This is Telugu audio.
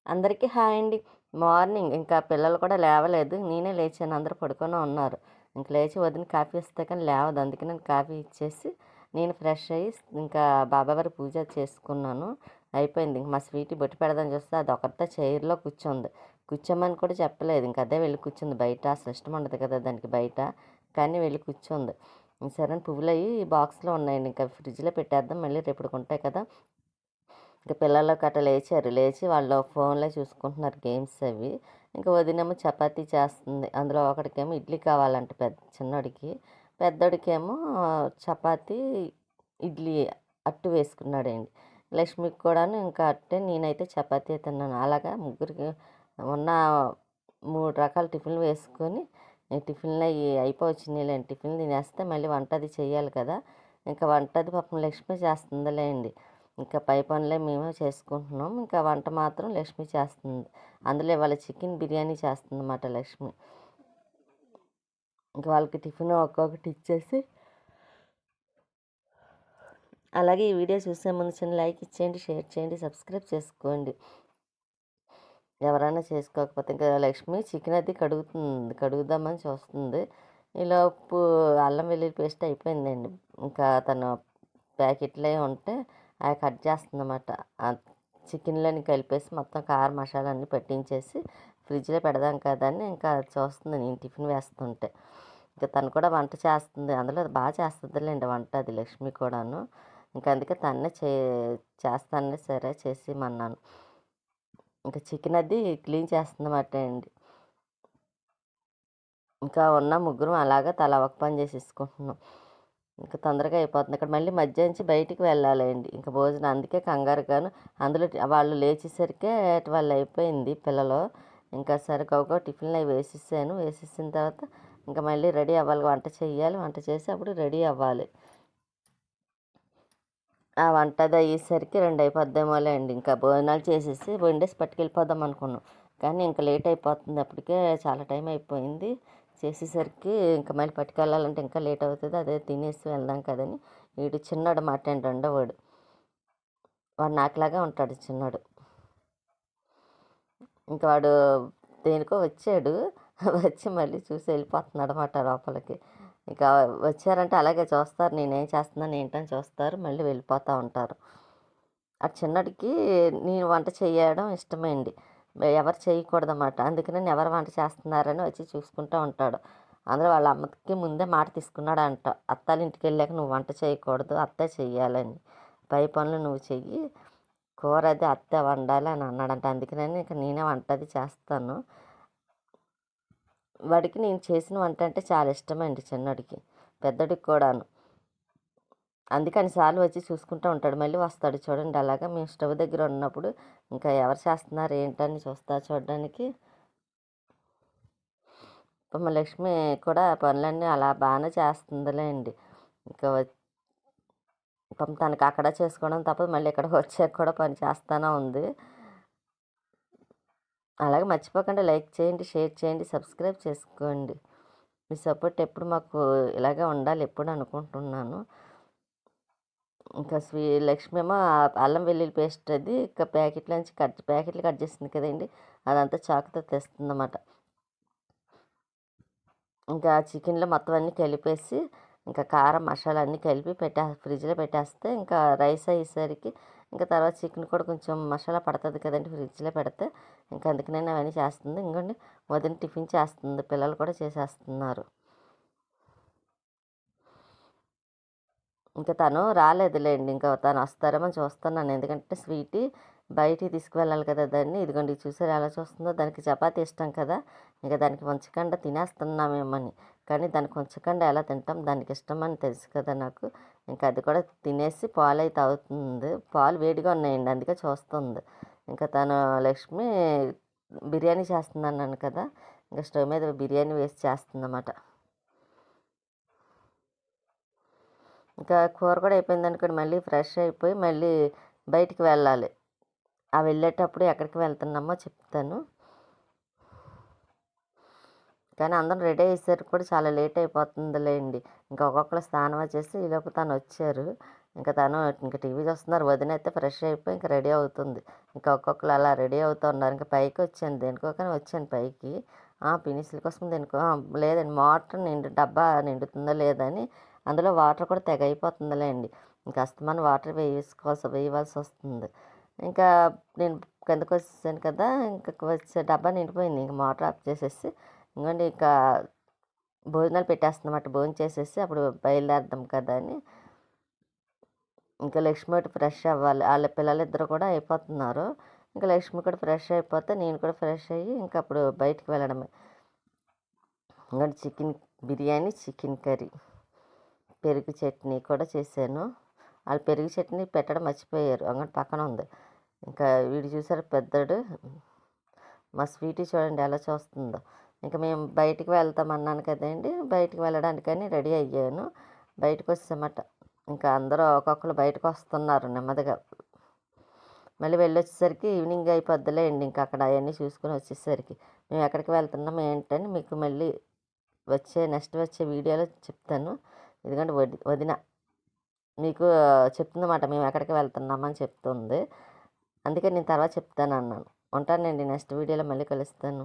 అందరికీ హాయ్ అండి. మార్నింగ్ ఇంకా పిల్లలు కూడా లేవలేదు. నేనే లేచాను. అందరూ పడుకొని ఉన్నారు. ఇంక లేచి వదిన కాఫీ ఇస్తే కానీ లేవదు. అందుకే నేను కాఫీ ఇచ్చేసి నేను ఫ్రెష్ అయ్యి ఇంకా బాబావారి పూజ చేసుకున్నాను. అయిపోయింది. ఇంక మా స్వీటీ బొట్టు పెడదామని చూస్తే అది ఒకటే చైర్లో కూర్చుంది. కూర్చోమని కూడా చెప్పలేదు. ఇంక అదే వెళ్ళి కూర్చుంది బయట. అసలు ఇష్టం ఉండదు కదా దానికి బయట. కానీ వెళ్ళి కూర్చుంది. సరే అని పువ్వులు అవి బాక్స్లో ఉన్నాయండి. ఇంకా ఫ్రిడ్జ్లో పెట్టేద్దాం. మళ్ళీ రేపటికి ఉంటాయి కదా. ఇంక పిల్లలు గట్రా లేచారు. లేచి వాళ్ళు ఫోన్‌లో చూసుకుంటున్నారు గేమ్స్ అవి. ఇంకా వదినేమో చపాతీ చేస్తుంది. అందులో ఒకడికేమో ఇడ్లీ కావాలంట చిన్నోడికి. పెద్దోడికేమో చపాతీ, ఇడ్లీ అట్టు వేసుకున్నాడండి. లక్ష్మికి కూడాను ఇంకా అట్టే, నేనైతే చపాతీ తిన్నాను. అలాగా ముగ్గురికి ఉన్న 3 రకాల టిఫిన్‌లు వేసుకొని ఈ టిఫిన్‌లు అయి అయిపోవచ్చినాయిలేండి. టిఫిన్‌లు తినేస్తే మళ్ళీ వంట అది చేయాలి కదా. ఇంకా వంట అది పాపం లక్ష్మి చేస్తుందిలేండి. ఇంకా పై పనులే మేమే చేసుకుంటున్నాం. ఇంకా వంట మాత్రం లక్ష్మి చేస్తుంది. అందులో ఇవాళ చికెన్ బిర్యానీ చేస్తుందన్నమాట లక్ష్మి. ఇంకా వాళ్ళకి టిఫిన్ ఒక్కొక్కటి ఇచ్చేసి, అలాగే ఈ వీడియో చూసే ముందు చిన్న లైక్ ఇచ్చేయండి, షేర్ చేయండి, సబ్స్క్రైబ్ చేసుకోండి ఎవరైనా చేసుకోకపోతే. ఇంకా లక్ష్మి చికెన్ అది కడుగుదామని చూస్తుంది. ఈలోపు అల్లం వెల్లుల్లి పేస్ట్ అయిపోయిందండి. ఇంకా తను ప్యాకెట్లే ఉంటే అవి కట్ చేస్తుందన్నమాట. చికెన్లోని కలిపేసి మొత్తం కారం మసాలా అన్నీ పట్టించేసి ఫ్రిడ్జ్లో పెడదాం కదా అని ఇంకా చూస్తుంది నేను టిఫిన్ వేస్తుంటే. ఇంకా తను కూడా వంట చేస్తుంది. అందులో బాగా చేస్తుందిలేండి వంట అది లక్ష్మి కూడాను. ఇంకా అందుకే తన్నే చేస్తానే సరే చేసేయమన్నాను. ఇంకా చికెన్ అది క్లీన్ చేస్తుందన్నమాట అండి. ఇంకా ఉన్న ముగ్గురం అలాగా తలా ఒక పని చేసేసుకుంటున్నాం. ఇంకా తొందరగా అయిపోతుంది. ఇక్కడ మళ్ళీ మధ్య నుంచి బయటికి వెళ్ళాలండి. ఇంకా భోజనం అందుకే కంగారుగాను. అందులో వాళ్ళు లేచేసరికే 12 అయిపోయింది పిల్లలు. ఇంకా సరే గబగబా టిఫిన్లు అవి వేసేసాను. వేసేసిన తర్వాత ఇంకా మళ్ళీ రెడీ అవ్వాలి. వంట చేయాలి. వంట చేసి అప్పుడు రెడీ అవ్వాలి. ఆ వంట అది అయ్యేసరికి 2 అయిపోద్దేమోలే అండి. ఇంకా భోజనాలు చేసేసి వండేసి పట్టుకెళ్ళిపోదాం అనుకున్నాం. కానీ ఇంకా లేట్ అయిపోతుంది. అప్పటికే చాలా టైం అయిపోయింది. చేసేసరికి ఇంకా మళ్ళీ పట్టుకెళ్ళాలంటే ఇంకా లేట్ అవుతుంది. అదే తినేసి వెళ్దాం కదని వీడు చిన్నోడు మాట అండి రెండోవాడు. వాడు నాకులాగా ఉంటాడు చిన్నోడు. ఇంకా వాడు దేనికో వచ్చాడు. వచ్చి మళ్ళీ చూసి వెళ్ళిపోతున్నాడు అన్నమాట లోపలికి. ఇక వచ్చారంటే అలాగే చూస్తారు. నేనేం చేస్తున్నాను ఏంటని చూస్తారు. మళ్ళీ వెళ్ళిపోతూ ఉంటారు. ఆ చిన్నడికి నేను వంట చేయడం ఇష్టమేండి. ఎవరు చేయకూడదన్నమాట. అందుకని ఎవరు వంట చేస్తున్నారని వచ్చి చూసుకుంటూ ఉంటాడు. అందులో వాళ్ళ అమ్మకి ముందే మాట తీసుకున్నాడంట. అత్తాల ఇంటికి వెళ్ళాక నువ్వు వంట చేయకూడదు, అత్తే చెయ్యాలని. పై పనులు నువ్వు చెయ్యి, కూర అది అత్తే వండాలి అని అన్నాడంట. అందుకని ఇక నేనే వంట అది చేస్తాను. వాడికి నేను చేసిన వంట అంటే చాలా ఇష్టమండి చిన్నోడికి, పెద్దోడికి కూడాను. అందుకని సార్లు వచ్చి చూసుకుంటూ ఉంటాడు. మళ్ళీ వస్తాడు చూడండి. అలాగా మేము స్టవ్ దగ్గర ఉన్నప్పుడు ఇంకా ఎవరు చేస్తున్నారు ఏంటని చూడడానికి. మా లక్ష్మి కూడా పనులన్నీ అలా బాగానే చేస్తుందిలేండి. ఇంకా పాపం తనకి అక్కడ చేసుకోవడం తప్పదు, మళ్ళీ ఇక్కడికి వచ్చాక కూడా పని చేస్తూనే ఉంది. అలాగే మర్చిపోకుండా లైక్ చేయండి, షేర్ చేయండి, సబ్స్క్రైబ్ చేసుకోండి. మీ సపోర్ట్ ఎప్పుడు మాకు ఇలాగే ఉండాలి ఎప్పుడు అనుకుంటున్నాను. ఇంకా లక్ష్మి ఏమో అల్లం వెల్లుల్లి పేస్ట్ అది ఇంకా ప్యాకెట్లు కట్ చేస్తుంది కదండి, అదంతా చాకుతో తెస్తుందన్నమాట. ఇంకా చికెన్లో మొత్తం అన్నీ కలిపేసి ఇంకా కారం మసాలా అన్నీ కలిపి ఫ్రిడ్జ్లో పెట్టేస్తే ఇంకా రైస్ అయ్యేసరికి ఇంకా తర్వాత చికెన్ కూడా కొంచెం మసాలా పడుతుంది కదండి ఫ్రిడ్జ్లో పెడితే. ఇంకా అందుకనే అవన్నీ చేస్తుంది. ఇంకోండి వదిన టిఫిన్ చేస్తుంది. పిల్లలు కూడా చేసేస్తున్నారు. ఇంకా తను రాలేదులేండి. ఇంకా తను వస్తారేమో చూస్తున్నాను. ఎందుకంటే స్వీటీ బయటికి తీసుకువెళ్ళాలి కదా దాన్ని. ఇదిగోండి చూసారు ఎలా చూస్తుందో. దానికి చపాతీ ఇష్టం కదా. ఇంకా దానికి ఉంచకుండా తినేస్తున్నామేమని. కానీ దానికి ఉంచకుండా ఎలా తింటాం, దానికి ఇష్టమని తెలుసు కదా నాకు. ఇంకా అది కూడా తినేసి పాలు అయితే తాగుతుంది. పాలు వేడిగా ఉన్నాయండి అందుకే చూస్తుంది. ఇంకా తను లక్ష్మి బిర్యానీ చేస్తుందన్నాను కదా, ఇంకా స్టవ్ మీద బిర్యానీ వేసి చేస్తుందన్నమాట. ఇంకా కూర కూడా అయిపోయింది అనుకోండి. మళ్ళీ ఫ్రెష్ అయిపోయి మళ్ళీ బయటికి వెళ్ళాలి. ఆ వెళ్ళేటప్పుడు ఎక్కడికి వెళ్తున్నామో చెప్తాను. కానీ అందరం రెడీ అయ్యేసరికి కూడా చాలా లేట్ అయిపోతుందిలేండి. ఇంకా ఒక్కొక్కరు స్నానం వచ్చేసి ఈలోపు తను వచ్చారు. ఇంకా తను ఇంకా టీవీ చూస్తున్నారు. వదిన అయితే ఫ్రెష్ అయిపోయి ఇంకా రెడీ అవుతుంది. ఇంకా ఒక్కొక్కరు అలా రెడీ అవుతూ ఉన్నారు. ఇంకా పైకి వచ్చాను. దేనికో కానీ వచ్చాను పైకి. పినిసుల కోసం దేనికో లేదండి, మోటార్ డబ్బా నిండుతుందా లేదా అని. అందులో వాటర్ కూడా తెగ అయిపోతుందిలేండి. ఇంకా అస్తమానం వాటర్ వేయవలసి వస్తుంది. ఇంకా నేను కిందకు వచ్చేసాను కదా, ఇంకా వచ్చే డబ్బా నిండిపోయింది. ఇంక మోటార్ ఆఫ్ చేసేసి ఇంకోండి ఇంకా భోజనాలు పెట్టేస్తున్నమాట. భోజనం చేసేసి అప్పుడు బయలుదేరదాం కదా అని. ఇంకా లక్ష్మి ఒకటి ఫ్రెష్ అవ్వాలి. వాళ్ళ పిల్లలిద్దరు కూడా అయిపోతున్నారు. ఇంకా లక్ష్మి కూడా ఫ్రెష్ అయిపోతే నేను కూడా ఫ్రెష్ అయ్యి ఇంకా అప్పుడు బయటికి వెళ్ళడమే. ఇంకా చికెన్ బిర్యానీ, చికెన్ కర్రీ, పెరుగు చట్నీ కూడా చేశాను. వాళ్ళు పెరుగు చట్నీ పెట్టడం మర్చిపోయారు. అంగడి పక్కన ఉంది. ఇంకా వీడు చూసారు పెద్దడు, మా స్వీటీ చూడండి ఎలా చూస్తుందో. ఇంకా మేము బయటికి వెళ్తామన్నాను కదండి, బయటికి వెళ్ళడానికని రెడీ అయ్యాను. బయటకు వచ్చామట. ఇంకా అందరూ ఒక్కొక్కరు బయటకు వస్తున్నారు నెమ్మదిగా. మళ్ళీ వెళ్ళొచ్చేసరికి ఈవినింగ్ అయిపోద్దిలేండి. ఇంకా అక్కడ అవన్నీ చూసుకొని వచ్చేసరికి మేము ఎక్కడికి వెళ్తున్నాం ఏంటని మీకు మళ్ళీ నెక్స్ట్ వచ్చే వీడియోలో చెప్తాను. ఎందుకంటే వదిన మీకు చెప్తుందన్నమాట, మేము ఎక్కడికి వెళ్తున్నామని చెప్తుంది. అందుకే నేను తర్వాత చెప్తాను అన్నాను. ఉంటానండి, నెక్స్ట్ వీడియోలో మళ్ళీ కలుస్తాను.